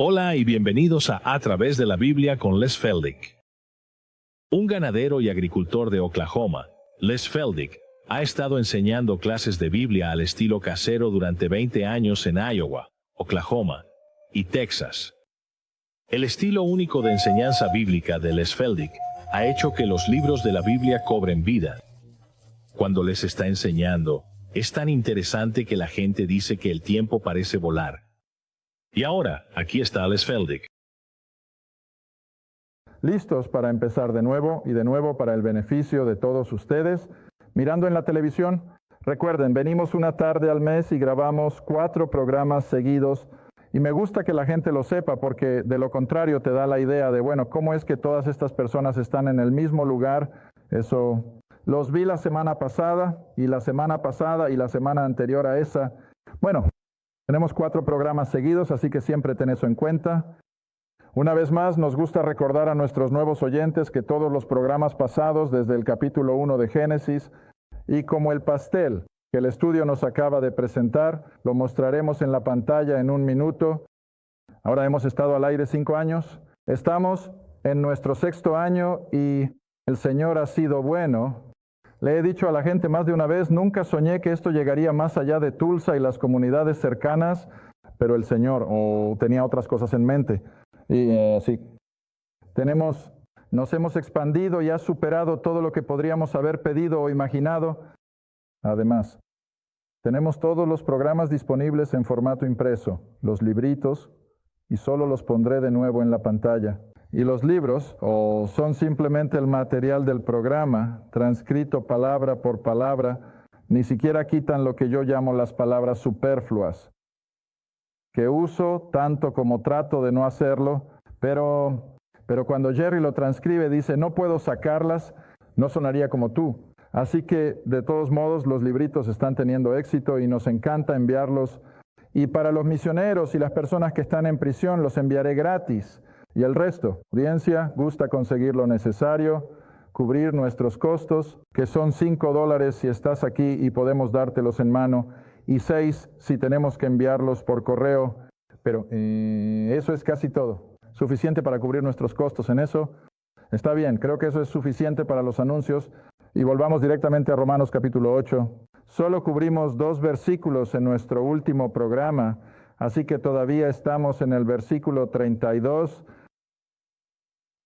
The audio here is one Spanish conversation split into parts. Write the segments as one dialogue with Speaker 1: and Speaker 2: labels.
Speaker 1: Hola y bienvenidos a Través de la Biblia con Les Feldick. Un ganadero y agricultor de Oklahoma, Les Feldick, ha estado enseñando clases de Biblia al estilo casero durante 20 años en Iowa, Oklahoma y Texas. El estilo único de enseñanza bíblica de Les Feldick ha hecho que los libros de la Biblia cobren vida. Cuando les está enseñando, es tan interesante que la gente dice que el tiempo parece volar. Y ahora, aquí está Les Feldick.
Speaker 2: Listos para empezar de nuevo y de nuevo para el beneficio de todos ustedes. Mirando en la televisión, recuerden, venimos una tarde al mes y grabamos 4 programas seguidos. Y me gusta que la gente lo sepa porque de lo contrario te da la idea de, bueno, ¿cómo es que todas estas personas están en el mismo lugar? Eso los vi la semana pasada y la semana pasada y la semana anterior a esa. Bueno, tenemos 4 programas seguidos, así que siempre ten eso en cuenta. Una vez más, nos gusta recordar a nuestros nuevos oyentes que todos los programas pasados, desde el capítulo 1 de Génesis, y como el pastel que el estudio nos acaba de presentar, lo mostraremos en la pantalla en un minuto. Ahora hemos estado al aire 5 años. Estamos en nuestro 6º año y el Señor ha sido bueno. Le he dicho a la gente más de una vez, nunca soñé que esto llegaría más allá de Tulsa y las comunidades cercanas, pero el Señor tenía otras cosas en mente. Y sí, nos hemos expandido y ha superado todo lo que podríamos haber pedido o imaginado. Además, tenemos todos los programas disponibles en formato impreso, los libritos, y solo los pondré de nuevo en la pantalla. Y los libros, son simplemente el material del programa, transcrito palabra por palabra, ni siquiera quitan lo que yo llamo las palabras superfluas, que uso tanto como trato de no hacerlo, pero cuando Jerry lo transcribe dice, no puedo sacarlas, no sonaría como tú. Así que, de todos modos, los libritos están teniendo éxito y nos encanta enviarlos. Y para los misioneros y las personas que están en prisión, los enviaré gratis. Y el resto, audiencia, gusta conseguir lo necesario, cubrir nuestros costos, que son $5 si estás aquí y podemos dártelos en mano, y 6 si tenemos que enviarlos por correo. Pero eso es casi todo. Suficiente para cubrir nuestros costos en eso. Está bien, creo que eso es suficiente para los anuncios. Y volvamos directamente a Romanos capítulo 8. Solo cubrimos 2 versículos en nuestro último programa, así que todavía estamos en el versículo 32.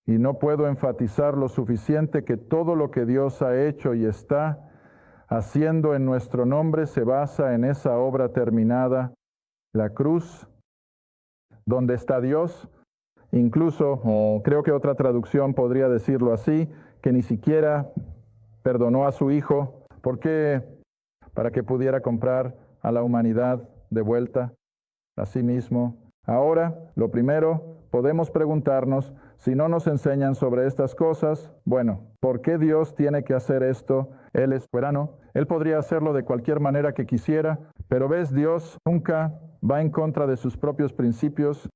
Speaker 2: Y no puedo enfatizar lo suficiente que todo lo que Dios ha hecho y está haciendo en nuestro nombre se basa en esa obra terminada, la cruz, donde está Dios. Incluso, creo que otra traducción podría decirlo así, que ni siquiera perdonó a su Hijo, porque para que pudiera comprar a la humanidad de vuelta a sí mismo. Ahora, lo primero, podemos preguntarnos, si no nos enseñan sobre estas cosas, bueno, ¿por qué Dios tiene que hacer esto? Él es soberano, Él podría hacerlo de cualquier manera que quisiera, pero ves, Dios nunca va en contra de sus propios principios.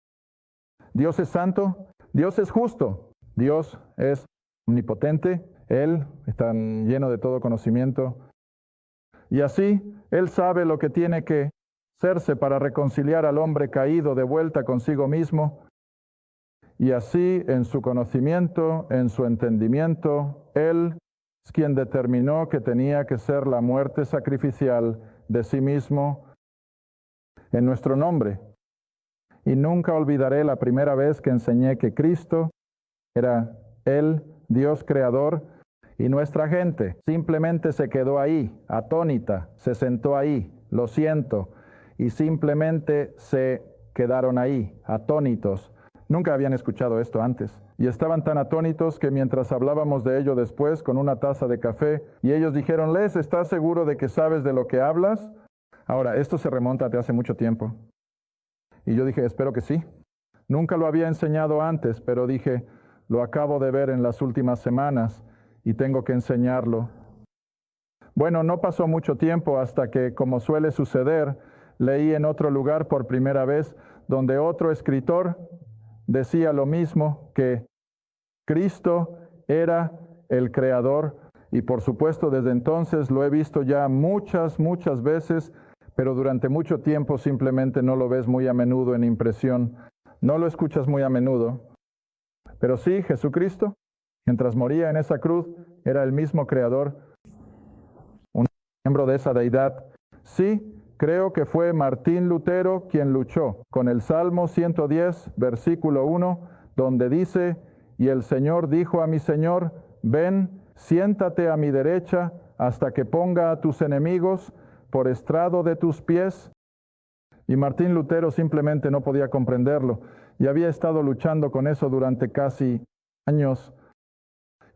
Speaker 2: Dios es santo, Dios es justo, Dios es omnipotente, Él está lleno de todo conocimiento. Y así, Él sabe lo que tiene que hacerse para reconciliar al hombre caído de vuelta consigo mismo. Y así, en su conocimiento, en su entendimiento, Él es quien determinó que tenía que ser la muerte sacrificial de sí mismo en nuestro nombre. Y nunca olvidaré la primera vez que enseñé que Cristo era Él, Dios creador, y nuestra gente simplemente se quedó ahí, atónita, se sentó ahí, lo siento, y simplemente se quedaron ahí, atónitos. Nunca habían escuchado esto antes, y estaban tan atónitos que mientras hablábamos de ello después con una taza de café, y ellos dijeron, Les, ¿estás seguro de que sabes de lo que hablas? Ahora, esto se remonta de hace mucho tiempo. Y yo dije, espero que sí. Nunca lo había enseñado antes, pero dije, lo acabo de ver en las últimas semanas, y tengo que enseñarlo. Bueno, no pasó mucho tiempo hasta que, como suele suceder, leí en otro lugar por primera vez, donde otro escritor decía lo mismo, que Cristo era el Creador, y por supuesto desde entonces lo he visto ya muchas veces, pero durante mucho tiempo simplemente no lo ves muy a menudo en impresión. No lo escuchas muy a menudo. Pero sí, Jesucristo, mientras moría en esa cruz, era el mismo Creador, un miembro de esa deidad. Sí, creo que fue Martín Lutero quien luchó con el Salmo 110, versículo 1, donde dice, y el Señor dijo a mi Señor, ven, siéntate a mi derecha hasta que ponga a tus enemigos por estrado de tus pies. Y Martín Lutero simplemente no podía comprenderlo y había estado luchando con eso durante casi años.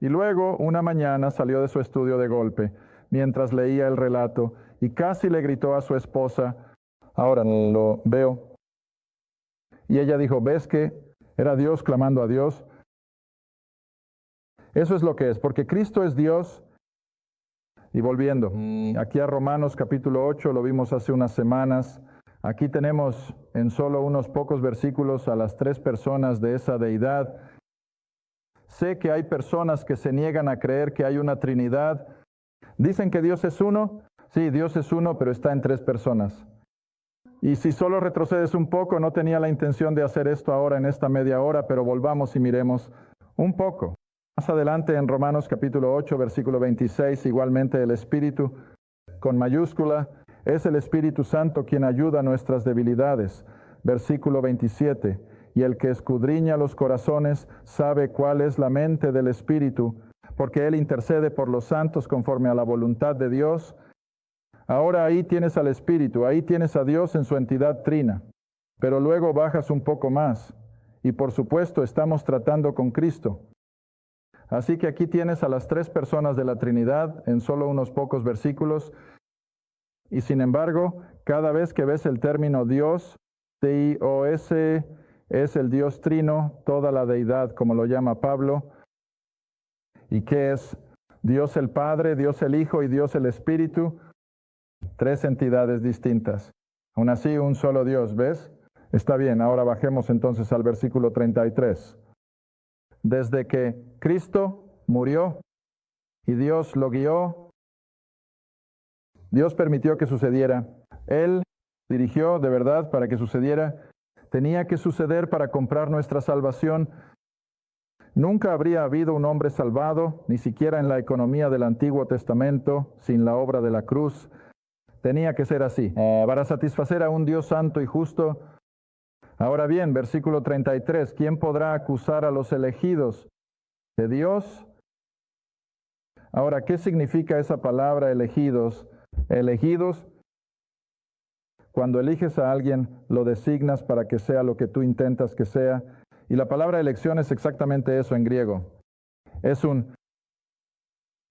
Speaker 2: Y luego, una mañana, salió de su estudio de golpe, mientras leía el relato, y casi le gritó a su esposa, ahora lo veo. Y ella dijo, ¿ves que era Dios clamando a Dios? Eso es lo que es, porque Cristo es Dios. Y volviendo, aquí a Romanos capítulo 8, lo vimos hace unas semanas. Aquí tenemos en solo unos pocos versículos a las tres personas de esa deidad. Sé que hay personas que se niegan a creer que hay una Trinidad. Dicen que Dios es uno. Sí, Dios es uno, pero está en tres personas. Y si solo retrocedes un poco, no tenía la intención de hacer esto ahora en esta media hora, pero volvamos y miremos un poco. Más adelante en Romanos capítulo 8, versículo 26, igualmente el Espíritu, con mayúscula, es el Espíritu Santo quien ayuda a nuestras debilidades. Versículo 27, y el que escudriña los corazones sabe cuál es la mente del Espíritu, porque Él intercede por los santos conforme a la voluntad de Dios. Ahora ahí tienes al Espíritu, ahí tienes a Dios en su entidad trina, pero luego bajas un poco más, y por supuesto estamos tratando con Cristo. Así que aquí tienes a las tres personas de la Trinidad en solo unos pocos versículos, y sin embargo, cada vez que ves el término Dios, T-I-O-S, es el Dios trino, toda la deidad, como lo llama Pablo. ¿Y qué es? Dios el Padre, Dios el Hijo y Dios el Espíritu. Tres entidades distintas. Aún así, un solo Dios, ¿ves? Está bien, ahora bajemos entonces al versículo 33. Desde que Cristo murió y Dios lo guió, Dios permitió que sucediera. Él dirigió de verdad para que sucediera. Tenía que suceder para comprar nuestra salvación. Nunca habría habido un hombre salvado, ni siquiera en la economía del Antiguo Testamento, sin la obra de la cruz. Tenía que ser así, para satisfacer a un Dios santo y justo. Ahora bien, versículo 33, ¿quién podrá acusar a los elegidos de Dios? Ahora, ¿qué significa esa palabra elegidos? Elegidos, cuando eliges a alguien, lo designas para que sea lo que tú intentas que sea. Y la palabra elección es exactamente eso en griego. Es un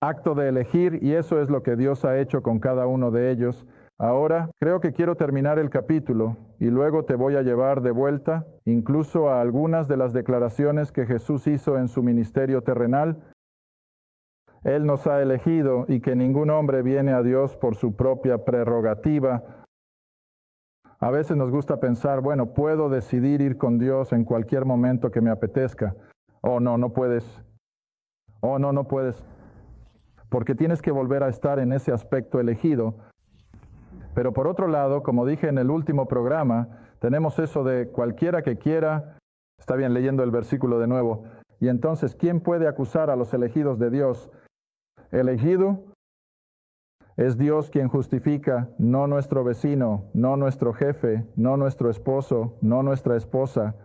Speaker 2: acto de elegir y eso es lo que Dios ha hecho con cada uno de ellos. Ahora creo que quiero terminar el capítulo y luego te voy a llevar de vuelta, incluso a algunas de las declaraciones que Jesús hizo en su ministerio terrenal. Él nos ha elegido y que ningún hombre viene a Dios por su propia prerrogativa. A veces nos gusta pensar, bueno, puedo decidir ir con Dios en cualquier momento que me apetezca. Oh, no, no puedes. Oh, no, no puedes. Porque tienes que volver a estar en ese aspecto elegido. Pero por otro lado, como dije en el último programa, tenemos eso de cualquiera que quiera. Está bien, leyendo el versículo de nuevo. Y entonces, ¿quién puede acusar a los elegidos de Dios? Elegido es Dios quien justifica, no nuestro vecino, no nuestro jefe, no nuestro esposo, no nuestra esposa.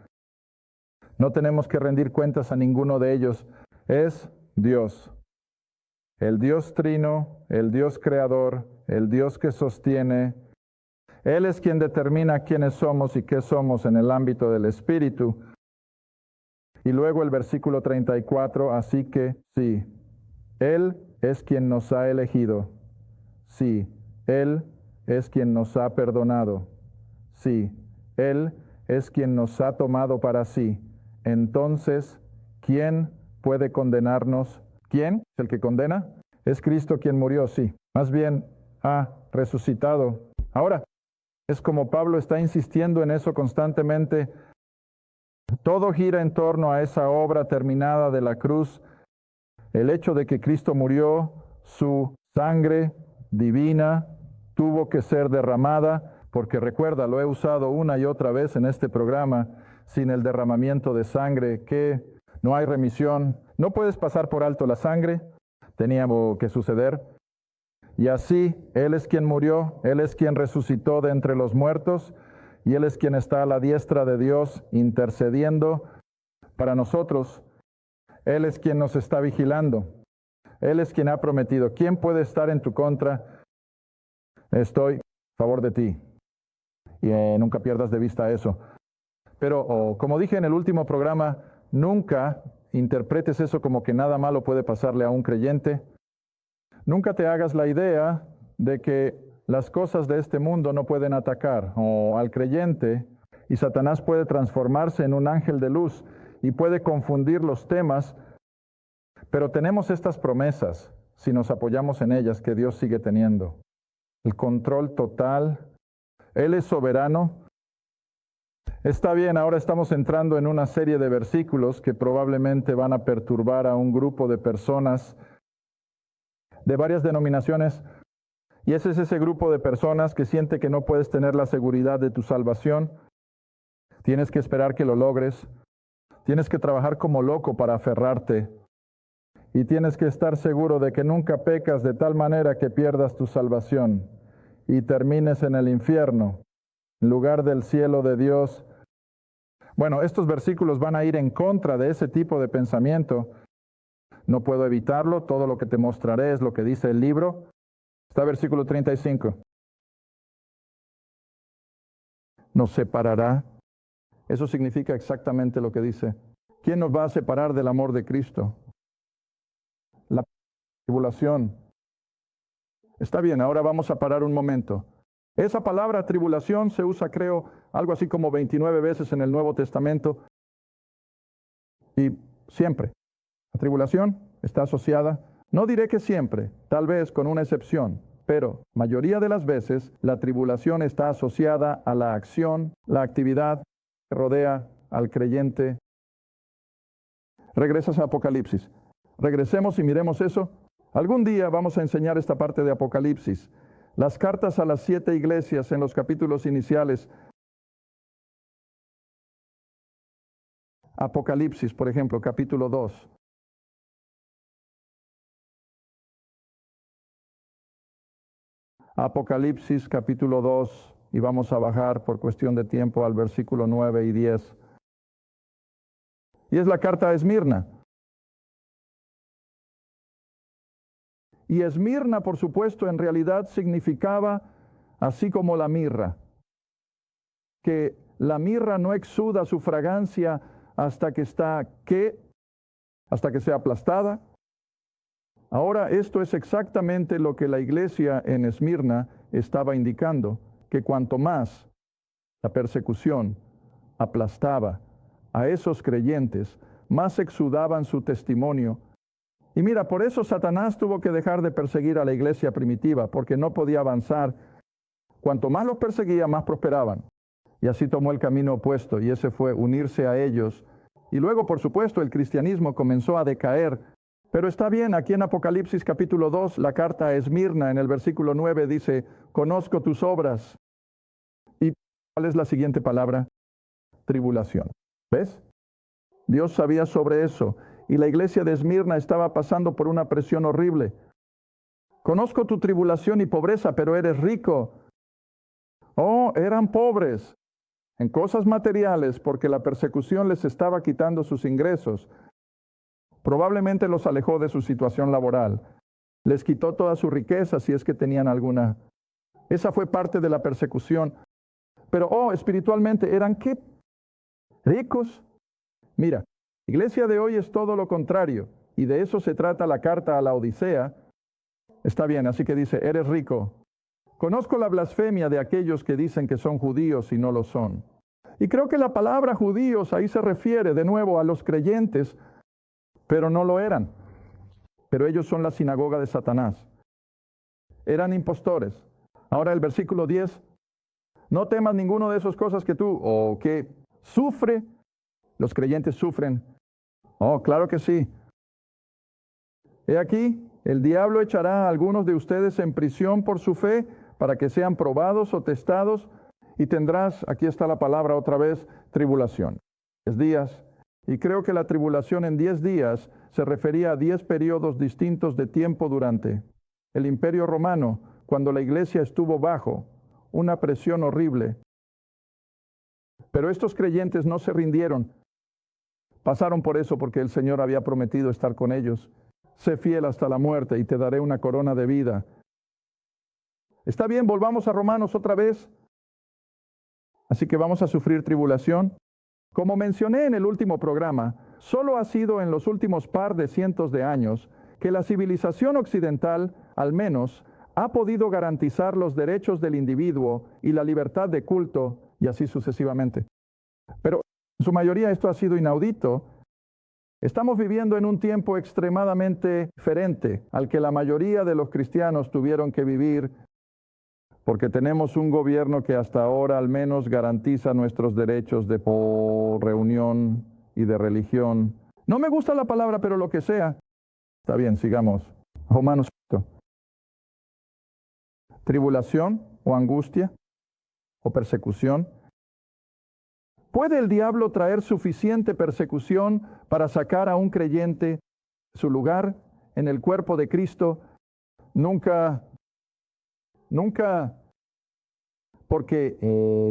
Speaker 2: No tenemos que rendir cuentas a ninguno de ellos. Es Dios. El Dios trino, el Dios creador, el Dios que sostiene. Él es quien determina quiénes somos y qué somos en el ámbito del Espíritu. Y luego el versículo 34, así que sí, Él es quien nos ha elegido. Sí, Él es quien nos ha perdonado. Sí, Él es quien nos ha tomado para sí. Entonces, ¿quién puede condenarnos? ¿Quién es el que condena? Es Cristo quien murió, sí. Más bien, ha resucitado. Ahora, es como Pablo está insistiendo en eso constantemente. Todo gira en torno a esa obra terminada de la cruz. El hecho de que Cristo murió, su sangre divina tuvo que ser derramada porque recuerda, lo he usado una y otra vez en este programa, sin el derramamiento de sangre, que no hay remisión. No puedes pasar por alto la sangre, tenía que suceder. Y así, Él es quien murió, Él es quien resucitó de entre los muertos, y Él es quien está a la diestra de Dios intercediendo para nosotros. Él es quien nos está vigilando. Él es quien ha prometido. ¿Quién puede estar en tu contra? Estoy a favor de ti. Y nunca pierdas de vista eso. Pero, como dije en el último programa, nunca interpretes eso como que nada malo puede pasarle a un creyente. Nunca te hagas la idea de que las cosas de este mundo no pueden atacar al creyente y Satanás puede transformarse en un ángel de luz y puede confundir los temas, pero tenemos estas promesas, si nos apoyamos en ellas, que Dios sigue teniendo. El control total. Él es soberano. Está bien, ahora estamos entrando en una serie de versículos que probablemente van a perturbar a un grupo de personas de varias denominaciones. Y ese es ese grupo de personas que siente que no puedes tener la seguridad de tu salvación. Tienes que esperar que lo logres. Tienes que trabajar como loco para aferrarte. Y tienes que estar seguro de que nunca pecas de tal manera que pierdas tu salvación y termines en el infierno, en lugar del cielo de Dios. Bueno, estos versículos van a ir en contra de ese tipo de pensamiento. No puedo evitarlo, todo lo que te mostraré es lo que dice el libro. Está versículo 35. Nos separará. Eso significa exactamente lo que dice. ¿Quién nos va a separar del amor de Cristo? La tribulación. Está bien, ahora vamos a parar un momento. Esa palabra tribulación se usa, creo, algo así como 29 veces en el Nuevo Testamento. Y siempre. La tribulación está asociada, no diré que siempre, tal vez con una excepción, pero mayoría de las veces la tribulación está asociada a la acción, la actividad que rodea al creyente. Regresas a Apocalipsis. Regresemos y miremos eso. Algún día vamos a enseñar esta parte de Apocalipsis. Las cartas a las 7 iglesias en los capítulos iniciales. Apocalipsis, por ejemplo, capítulo 2. Apocalipsis, capítulo 2, y vamos a bajar por cuestión de tiempo al versículo 9 y 10. Y es la carta a Esmirna. Y Esmirna, por supuesto, en realidad significaba así como la mirra, que la mirra no exuda su fragancia hasta que hasta que sea aplastada. Ahora, esto es exactamente lo que la iglesia en Esmirna estaba indicando, que cuanto más la persecución aplastaba a esos creyentes, más exudaban su testimonio. Y mira, por eso Satanás tuvo que dejar de perseguir a la iglesia primitiva, porque no podía avanzar. Cuanto más los perseguía, más prosperaban. Y así tomó el camino opuesto, y ese fue unirse a ellos. Y luego, por supuesto, el cristianismo comenzó a decaer. Pero está bien, aquí en Apocalipsis capítulo 2, la carta a Esmirna, en el versículo 9, dice, conozco tus obras. ¿Y cuál es la siguiente palabra? Tribulación. ¿Ves? Dios sabía sobre eso. Y la iglesia de Esmirna estaba pasando por una presión horrible. Conozco tu tribulación y pobreza, pero eres rico. Oh, eran pobres en cosas materiales porque la persecución les estaba quitando sus ingresos. Probablemente los alejó de su situación laboral. Les quitó toda su riqueza si es que tenían alguna. Esa fue parte de la persecución. Pero, espiritualmente, ¿eran qué? Ricos. Mira, la iglesia de hoy es todo lo contrario. Y de eso se trata la carta a la Odisea. Está bien, así que dice, eres rico. Conozco la blasfemia de aquellos que dicen que son judíos y no lo son. Y creo que la palabra judíos ahí se refiere de nuevo a los creyentes, pero no lo eran. Pero ellos son la sinagoga de Satanás. Eran impostores. Ahora el versículo 10. No temas ninguno de esas cosas que tú, o que sufre. Los creyentes sufren. Oh, claro que sí. He aquí, el diablo echará a algunos de ustedes en prisión por su fe, para que sean probados o testados, y tendrás, aquí está la palabra otra vez, tribulación. 10 días. Y creo que la tribulación en 10 días se refería a 10 periodos distintos de tiempo durante el Imperio Romano, cuando la iglesia estuvo bajo una presión horrible. Pero estos creyentes no se rindieron. Pasaron por eso porque el Señor había prometido estar con ellos. Sé fiel hasta la muerte y te daré una corona de vida. Está bien, volvamos a Romanos otra vez. Así que vamos a sufrir tribulación. Como mencioné en el último programa, solo ha sido en los últimos par de cientos de años que la civilización occidental, al menos, ha podido garantizar los derechos del individuo y la libertad de culto, y así sucesivamente. Pero en su mayoría esto ha sido inaudito. Estamos viviendo en un tiempo extremadamente diferente al que la mayoría de los cristianos tuvieron que vivir, porque tenemos un gobierno que hasta ahora al menos garantiza nuestros derechos de reunión y de religión. No me gusta la palabra, pero lo que sea. Está bien, sigamos. Romanos 8. Tribulación o angustia o persecución. ¿Puede el diablo traer suficiente persecución para sacar a un creyente de su lugar en el cuerpo de Cristo? Nunca, porque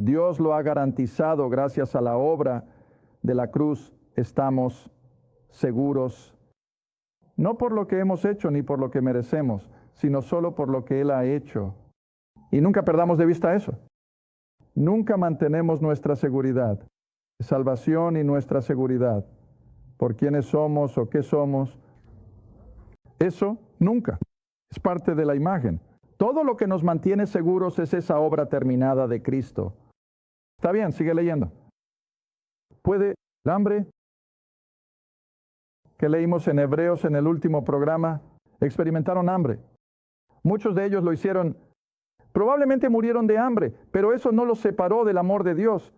Speaker 2: Dios lo ha garantizado gracias a la obra de la cruz, estamos seguros, no por lo que hemos hecho ni por lo que merecemos, sino solo por lo que Él ha hecho. Y nunca perdamos de vista eso. Nunca mantenemos nuestra seguridad, salvación y nuestra seguridad, por quiénes somos o qué somos. Eso nunca. Es parte de la imagen. Todo lo que nos mantiene seguros es esa obra terminada de Cristo. Está bien, sigue leyendo. ¿Puede el hambre que leímos en Hebreos en el último programa? Experimentaron hambre. Muchos de ellos lo hicieron. Probablemente murieron de hambre, pero eso no los separó del amor de Dios.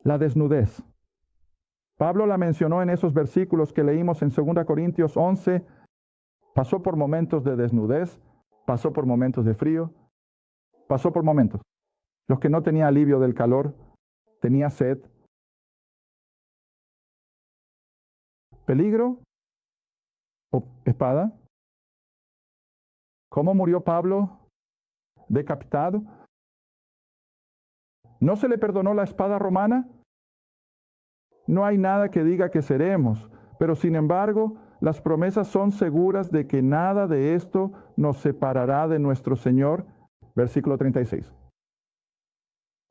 Speaker 2: La desnudez. Pablo la mencionó en esos versículos que leímos en 2 Corintios 11. Pasó por momentos de desnudez, pasó por momentos de frío, pasó por momentos. Los que no tenía alivio del calor, tenía sed. ¿Peligro o espada? ¿Cómo murió Pablo? Decapitado. ¿No se le perdonó la espada romana? No hay nada que diga que seremos, pero sin embargo, las promesas son seguras de que nada de esto nos separará de nuestro Señor. Versículo 36.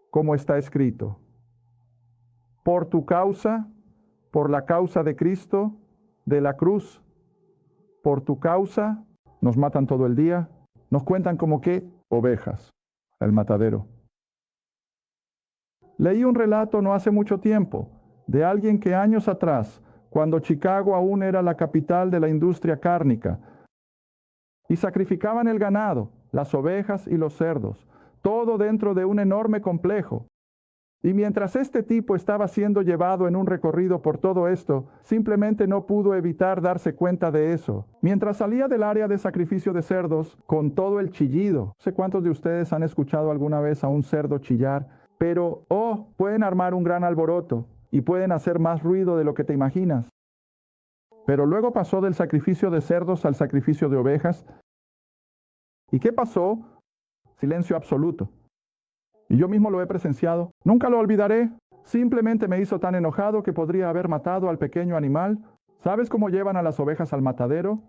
Speaker 2: Como está escrito, por tu causa, por la causa de Cristo, de la cruz, por tu causa, nos matan todo el día, nos cuentan como que ovejas al matadero. Leí un relato no hace mucho tiempo de alguien que años atrás, cuando Chicago aún era la capital de la industria cárnica, y sacrificaban el ganado, las ovejas y los cerdos, todo dentro de un enorme complejo. Y mientras este tipo estaba siendo llevado en un recorrido por todo esto, simplemente no pudo evitar darse cuenta de eso. Mientras salía del área de sacrificio de cerdos, con todo el chillido, no sé cuántos de ustedes han escuchado alguna vez a un cerdo chillar, pero, pueden armar un gran alboroto y pueden hacer más ruido de lo que te imaginas. Pero luego pasó del sacrificio de cerdos al sacrificio de ovejas. ¿Y qué pasó? Silencio absoluto. Y yo mismo lo he presenciado. Nunca lo olvidaré. Simplemente me hizo tan enojado que podría haber matado al pequeño animal. ¿Sabes cómo llevan a las ovejas al matadero?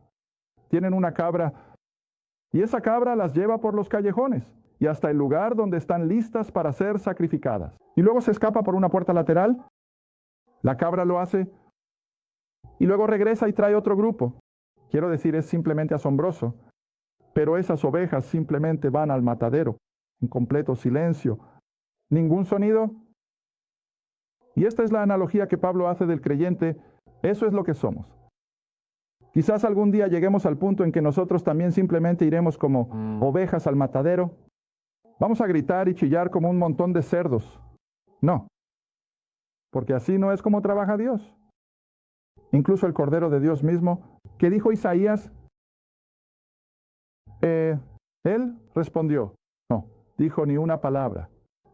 Speaker 2: Tienen una cabra. Y esa cabra las lleva por los callejones y hasta el lugar donde están listas para ser sacrificadas. Y luego se escapa por una puerta lateral. La cabra lo hace. Y luego regresa y trae otro grupo. Quiero decir, es simplemente asombroso. Pero esas ovejas simplemente van al matadero, en completo silencio. Ningún sonido. Y esta es la analogía que Pablo hace del creyente. Eso es lo que somos. Quizás algún día lleguemos al punto en que nosotros también simplemente iremos como ovejas al matadero. Vamos a gritar y chillar como un montón de cerdos. No, porque así no es como trabaja Dios. Incluso el Cordero de Dios mismo, que dijo Isaías, él respondió, no, dijo ni una palabra.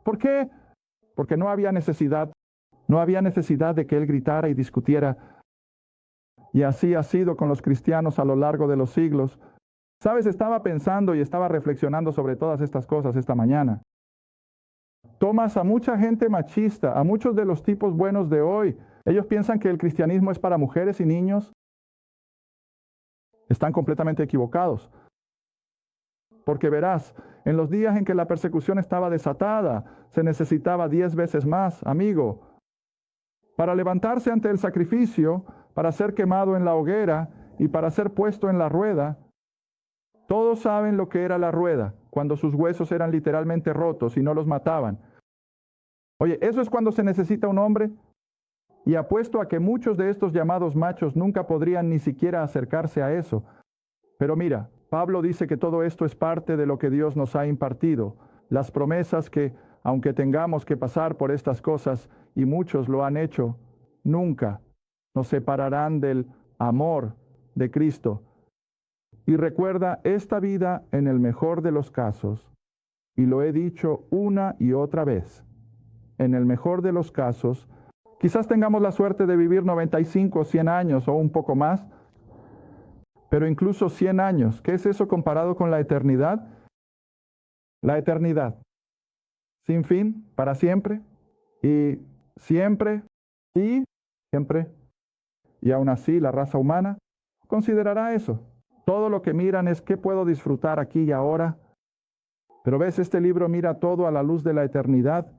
Speaker 2: ¿Por qué? Porque no había necesidad. No había necesidad de que él gritara y discutiera. Y así ha sido con los cristianos a lo largo de los siglos. Sabes, estaba pensando y estaba reflexionando sobre todas estas cosas esta mañana. Tomas a mucha gente machista, a muchos de los tipos buenos de hoy. Ellos piensan que el cristianismo es para mujeres y niños. Están completamente equivocados. Porque verás, en los días en que la persecución estaba desatada, se necesitaba 10 veces más, amigo, para levantarse ante el sacrificio, para ser quemado en la hoguera y para ser puesto en la rueda. Todos saben lo que era la rueda, cuando sus huesos eran literalmente rotos y no los mataban. Oye, eso es cuando se necesita un hombre. Y apuesto a que muchos de estos llamados machos nunca podrían ni siquiera acercarse a eso. Pero mira, Pablo dice que todo esto es parte de lo que Dios nos ha impartido. Las promesas que, aunque tengamos que pasar por estas cosas, y muchos lo han hecho, nunca nos separarán del amor de Cristo. Y recuerda, esta vida en el mejor de los casos, y lo he dicho una y otra vez, en el mejor de los casos, quizás tengamos la suerte de vivir 95 o 100 años o un poco más, pero incluso 100 años, ¿qué es eso comparado con la eternidad? La eternidad, sin fin, para siempre, y siempre, y siempre, y aún así la raza humana considerará eso. Todo lo que miran es qué puedo disfrutar aquí y ahora. Pero ves, este libro mira todo a la luz de la eternidad.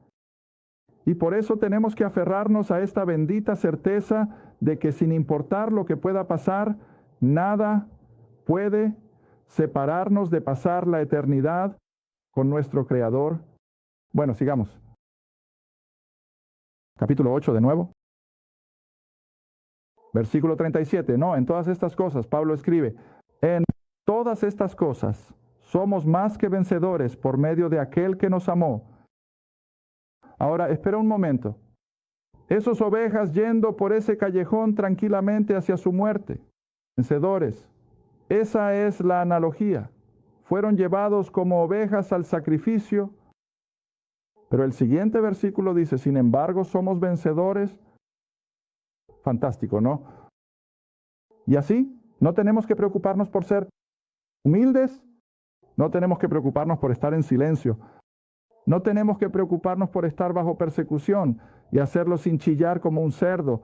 Speaker 2: Y por eso tenemos que aferrarnos a esta bendita certeza de que sin importar lo que pueda pasar, nada puede separarnos de pasar la eternidad con nuestro Creador. Bueno, sigamos. Capítulo 8 de nuevo. Versículo 37. No, en todas estas cosas, Pablo escribe, en todas estas cosas somos más que vencedores por medio de aquel que nos amó. Ahora, espera un momento. Esas ovejas yendo por ese callejón tranquilamente hacia su muerte. Vencedores. Esa es la analogía. Fueron llevados como ovejas al sacrificio. Pero el siguiente versículo dice, sin embargo, somos vencedores. Fantástico, ¿no? Y así, no tenemos que preocuparnos por ser humildes. No tenemos que preocuparnos por estar en silencio. No tenemos que preocuparnos por estar bajo persecución y hacerlo sin chillar como un cerdo,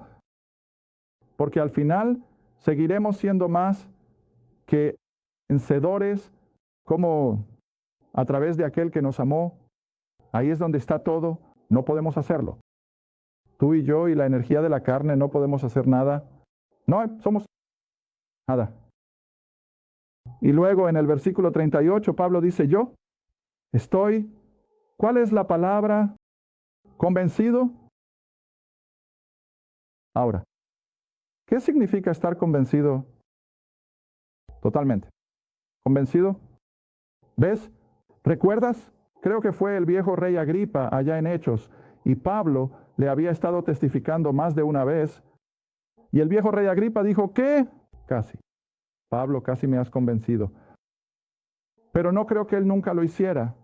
Speaker 2: porque al final seguiremos siendo más que vencedores como a través de aquel que nos amó. Ahí es donde está todo. No podemos hacerlo. Tú y yo y la energía de la carne no podemos hacer nada. No somos nada. Y luego en el versículo 38 Pablo dice, yo estoy... ¿Cuál es la palabra? ¿Convencido? Ahora, ¿qué significa estar convencido? Totalmente. ¿Convencido? ¿Ves? ¿Recuerdas? Creo que fue el viejo rey Agripa allá en Hechos, y Pablo le había estado testificando más de una vez, y el viejo rey Agripa dijo, ¿qué? Casi. Pablo, casi me has convencido. Pero no creo que él nunca lo hiciera.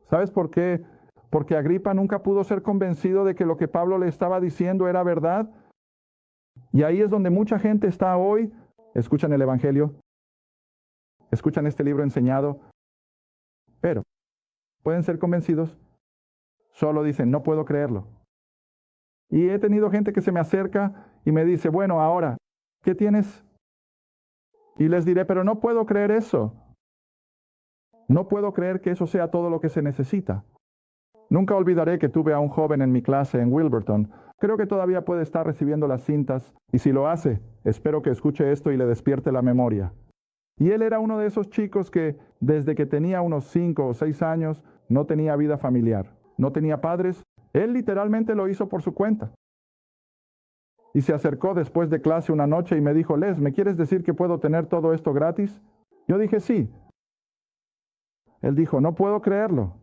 Speaker 2: ¿Sabes por qué? Porque Agripa nunca pudo ser convencido de que lo que Pablo le estaba diciendo era verdad. Y ahí es donde mucha gente está hoy. Escuchan el Evangelio, escuchan este libro enseñado, pero pueden ser convencidos. Solo dicen, no puedo creerlo. Y he tenido gente que se me acerca y me dice, bueno, ahora, ¿qué tienes? Y les diré, pero no puedo creer eso. No puedo creer que eso sea todo lo que se necesita. Nunca olvidaré que tuve a un joven en mi clase en Wilburton. Creo que todavía puede estar recibiendo las cintas, y si lo hace, espero que escuche esto y le despierte la memoria. Y él era uno de esos chicos que, desde que tenía unos 5 o 6 años, no tenía vida familiar. No tenía padres. Él literalmente lo hizo por su cuenta. Y se acercó después de clase una noche y me dijo, Les, ¿me quieres decir que puedo tener todo esto gratis? Yo dije, sí. Él dijo, no puedo creerlo.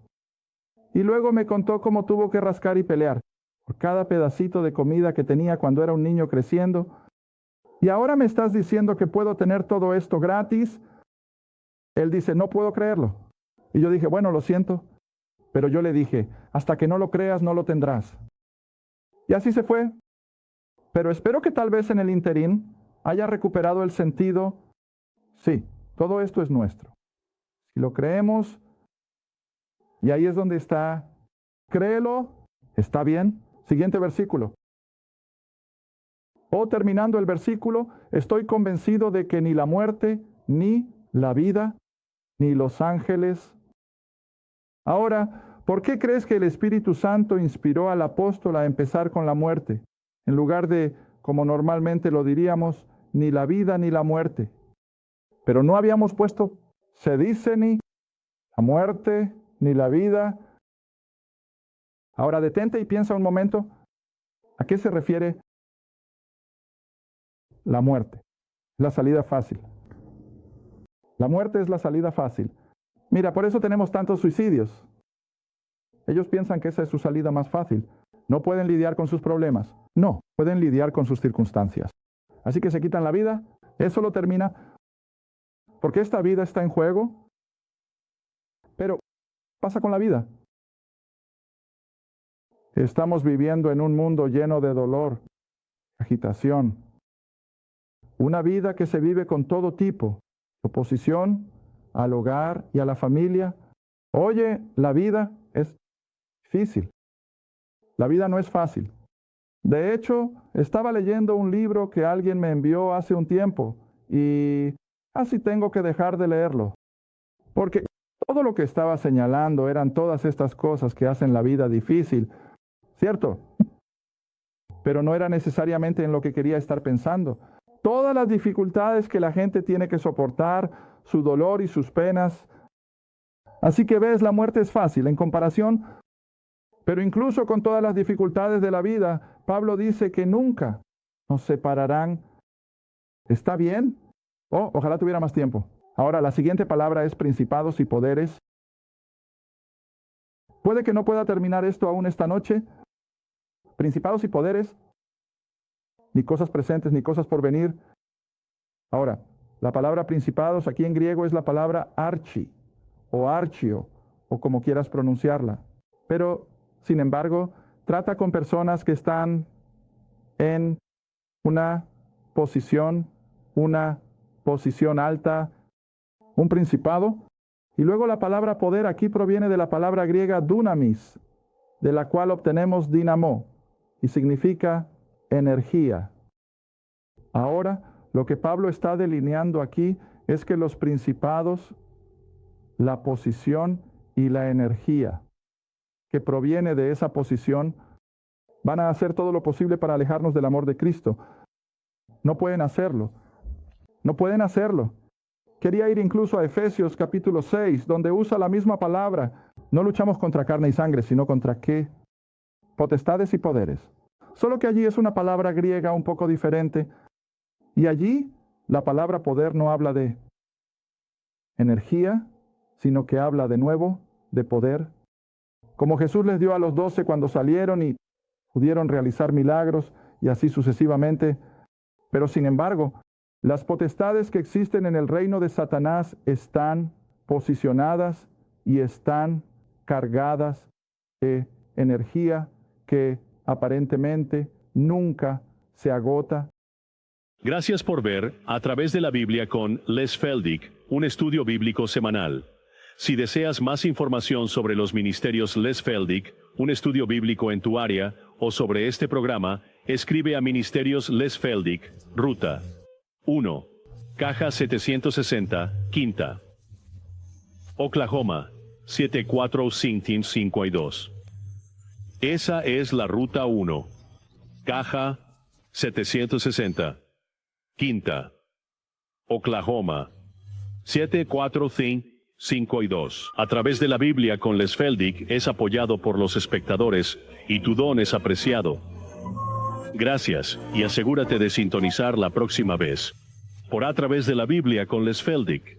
Speaker 2: Y luego me contó cómo tuvo que rascar y pelear por cada pedacito de comida que tenía cuando era un niño creciendo. Y ahora me estás diciendo que puedo tener todo esto gratis. Él dice, no puedo creerlo. Y yo dije, bueno, lo siento. Pero yo le dije, hasta que no lo creas, no lo tendrás. Y así se fue. Pero espero que tal vez en el interín haya recuperado el sentido. Sí, todo esto es nuestro. Si lo creemos, y ahí es donde está, créelo, está bien. Siguiente versículo. Terminando el versículo, estoy convencido de que ni la muerte, ni la vida, ni los ángeles. Ahora, ¿por qué crees que el Espíritu Santo inspiró al apóstol a empezar con la muerte? En lugar de, como normalmente lo diríamos, ni la vida ni la muerte. Pero no habíamos puesto, se dice ni la muerte, ni la vida. Ahora detente y piensa un momento, ¿a qué se refiere la muerte? La salida fácil. La muerte es la salida fácil. Mira, por eso tenemos tantos suicidios. Ellos piensan que esa es su salida más fácil. No pueden lidiar con sus problemas. No, pueden lidiar con sus circunstancias. Así que se quitan la vida, eso lo termina, porque esta vida está en juego. Pero, ¿qué pasa con la vida? Estamos viviendo en un mundo lleno de dolor, agitación. Una vida que se vive con todo tipo, oposición al hogar y a la familia. Oye, la vida es difícil. La vida no es fácil. De hecho, estaba leyendo un libro que alguien me envió hace un tiempo y casi tengo que dejar de leerlo. Porque todo lo que estaba señalando eran todas estas cosas que hacen la vida difícil, ¿cierto? Pero no era necesariamente en lo que quería estar pensando. Todas las dificultades que la gente tiene que soportar, su dolor y sus penas. Así que ves, la muerte es fácil en comparación. Pero incluso con todas las dificultades de la vida, Pablo dice que nunca nos separarán. ¿Está bien? Ojalá tuviera más tiempo. Ahora, la siguiente palabra es principados y poderes. Puede que no pueda terminar esto aún esta noche. Principados y poderes, ni cosas presentes, ni cosas por venir. Ahora, la palabra principados aquí en griego es la palabra archi, o archio, o como quieras pronunciarla. Pero, sin embargo, trata con personas que están en una posición alta, un principado. Y luego la palabra poder aquí proviene de la palabra griega dunamis, de la cual obtenemos dinamo, y significa energía. Ahora, lo que Pablo está delineando aquí es que los principados, la posición y la energía que proviene de esa posición, van a hacer todo lo posible para alejarnos del amor de Cristo. No pueden hacerlo. No pueden hacerlo. Quería ir incluso a Efesios capítulo 6, donde usa la misma palabra. No luchamos contra carne y sangre, sino contra ¿qué? Potestades y poderes. Solo que allí es una palabra griega un poco diferente. Y allí la palabra poder no habla de energía, sino que habla de nuevo de poder. Como Jesús les dio a los 12 cuando salieron y pudieron realizar milagros y así sucesivamente. Pero sin embargo, las potestades que existen en el reino de Satanás están posicionadas y están cargadas de energía que aparentemente nunca se agota.
Speaker 1: Gracias por ver A través de la Biblia con Les Feldick, un estudio bíblico semanal. Si deseas más información sobre los ministerios Les Feldick, un estudio bíblico en tu área, o sobre este programa, escribe a Ministerios Les Feldick, Ruta 1, Caja 760, Quinta, Oklahoma, 74552. Esa es la Ruta 1, Caja 760, Quinta, Oklahoma, 74552. A través de la Biblia con Les Feldick es apoyado por los espectadores, y tu don es apreciado. Gracias, y asegúrate de sintonizar la próxima vez. Por A través de la Biblia con Les Feldick.